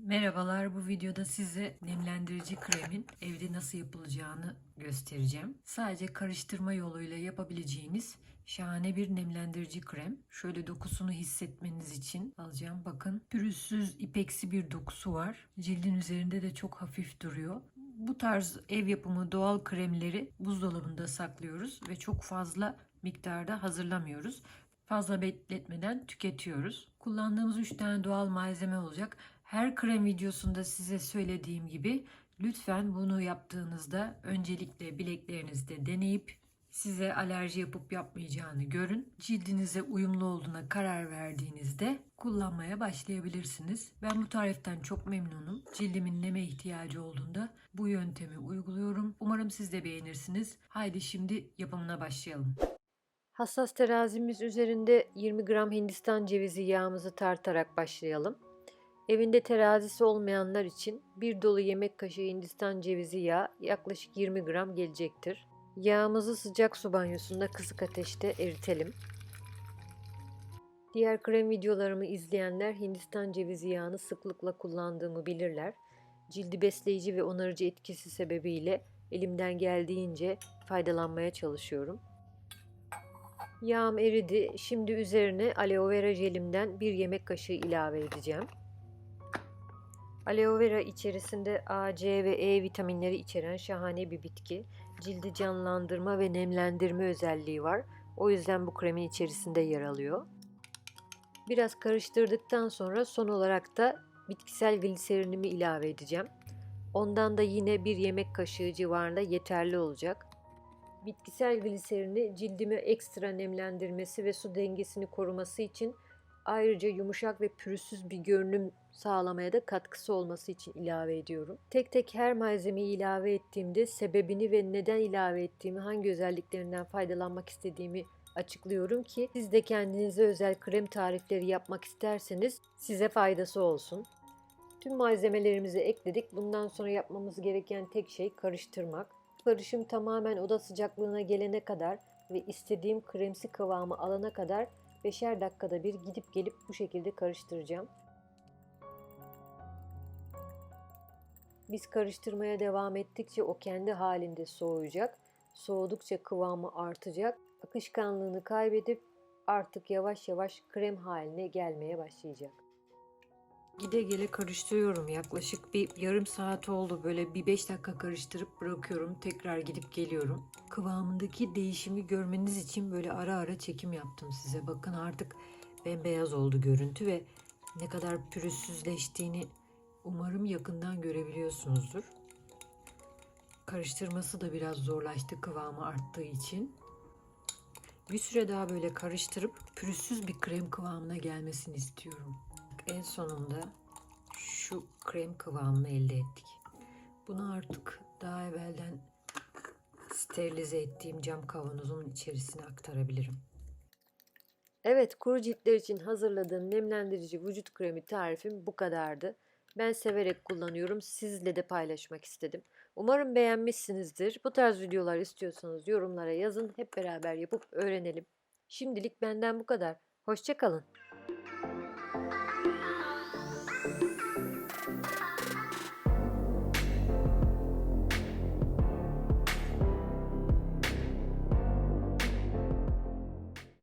Merhabalar, bu videoda size nemlendirici kremin evde nasıl yapılacağını göstereceğim. Sadece karıştırma yoluyla yapabileceğiniz şahane bir nemlendirici krem. Şöyle dokusunu hissetmeniz için alacağım. Bakın, pürüzsüz ipeksi bir dokusu var. Cildin üzerinde de çok hafif duruyor. Bu tarz ev yapımı doğal kremleri buzdolabında saklıyoruz ve çok fazla miktarda hazırlamıyoruz. Fazla bekletmeden tüketiyoruz. Kullandığımız 3 tane doğal malzeme olacak. Her krem videosunda size söylediğim gibi lütfen bunu yaptığınızda öncelikle bileklerinizde deneyip size alerji yapıp yapmayacağını görün. Cildinize uyumlu olduğuna karar verdiğinizde kullanmaya başlayabilirsiniz. Ben bu tariften çok memnunum. Cildimin neme ihtiyacı olduğunda bu yöntemi uyguluyorum. Umarım siz de beğenirsiniz. Haydi şimdi yapımına başlayalım. Hassas terazimiz üzerinde 20 gram Hindistan cevizi yağımızı tartarak başlayalım. Evinde terazisi olmayanlar için bir dolu yemek kaşığı Hindistan cevizi yağı yaklaşık 20 gram gelecektir. Yağımızı sıcak su banyosunda kısık ateşte eritelim. Diğer krem videolarımı izleyenler Hindistan cevizi yağını sıklıkla kullandığımı bilirler. Cildi besleyici ve onarıcı etkisi sebebiyle elimden geldiğince faydalanmaya çalışıyorum. Yağım eridi. Şimdi üzerine aloe vera jelimden bir yemek kaşığı ilave edeceğim. Aloe vera içerisinde A, C ve E vitaminleri içeren şahane bir bitki. Cildi canlandırma ve nemlendirme özelliği var. O yüzden bu kremin içerisinde yer alıyor. Biraz karıştırdıktan sonra son olarak da bitkisel gliserinimi ilave edeceğim. Ondan da yine bir yemek kaşığı civarında yeterli olacak. Bitkisel gliserini cildimi ekstra nemlendirmesi ve su dengesini koruması için, ayrıca yumuşak ve pürüzsüz bir görünüm sağlamaya da katkısı olması için ilave ediyorum. Tek tek her malzemeyi ilave ettiğimde sebebini ve neden ilave ettiğimi, hangi özelliklerinden faydalanmak istediğimi açıklıyorum ki siz de kendinize özel krem tarifleri yapmak isterseniz size faydası olsun. Tüm malzemelerimizi ekledik. Bundan sonra yapmamız gereken tek şey karıştırmak. Karışım tamamen oda sıcaklığına gelene kadar ve istediğim kremsi kıvamı alana kadar 5'er dakikada bir gidip gelip bu şekilde karıştıracağım. Biz karıştırmaya devam ettikçe o kendi halinde soğuyacak. Soğudukça kıvamı artacak. Akışkanlığını kaybedip artık yavaş yavaş krem haline gelmeye başlayacak. Gide gele karıştırıyorum. Yaklaşık bir yarım saat oldu. Böyle bir 5 dakika karıştırıp bırakıyorum. Tekrar gidip geliyorum. Kıvamındaki değişimi görmeniz için böyle ara ara çekim yaptım size. Bakın artık bembeyaz oldu görüntü ve ne kadar pürüzsüzleştiğini umarım yakından görebiliyorsunuzdur. Karıştırması da biraz zorlaştı kıvamı arttığı için. Bir süre daha böyle karıştırıp pürüzsüz bir krem kıvamına gelmesini istiyorum. En sonunda şu krem kıvamını elde ettik. Bunu artık daha evvelden sterilize ettiğim cam kavanozun içerisine aktarabilirim. Evet, kuru ciltler için hazırladığım nemlendirici vücut kremi tarifim bu kadardı. Ben severek kullanıyorum. Sizle de paylaşmak istedim. Umarım beğenmişsinizdir. Bu tarz videolar istiyorsanız yorumlara yazın. Hep beraber yapıp öğrenelim. Şimdilik benden bu kadar. Hoşça kalın.